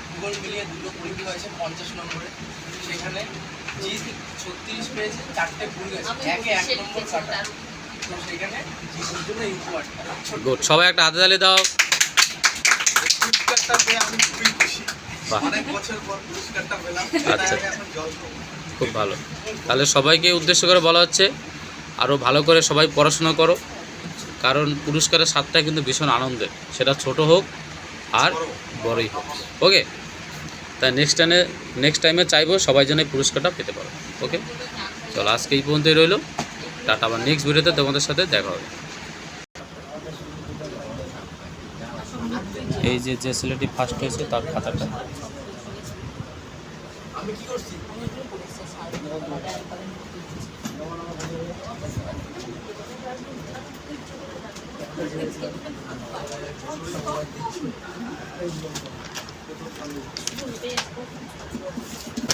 ভূগোল মিলিয়ে দুটো পরীক্ষা হয়েছে 50 নম্বরে, সেখানে জি 36 পেয়েছে, 4টে ভুল গেছে, একে 1 নম্বর কাটা। তো সেখানে জির জন্য ইম্পর্টেন্ট। গুড, সবাই একটা হাতে তালি দাও। পুরস্কারটা পেয়ে আমি খুবই খুশি, অনেক বছর পর পুরস্কারটা পেলাম। আচ্ছা, খুব ভালো। তাহলে সবাইকে উদ্দেশ্য করে বলা হচ্ছে আরও ভালো করে সবাই পড়াশোনা করো, কারণ পুরস্কারের স্বাদটা কিন্তু ভীষণ আনন্দের, সেটা ছোট হোক আর বড়ই হোক। ওকে, তাই নেক্সট টাইমে চাইবো সবাই যেন এই পুরস্কারটা পেতে পারো। ওকে, চলো আজকে এই পর্যন্তই রইলো। টাটা, আবার নেক্সট ভিডিওতে তোমাদের সাথে দেখা হবে। এই যে ছেলেটি ফার্স্ট হয়েছে তার খাতাটা আমি কি করছি? Thank you.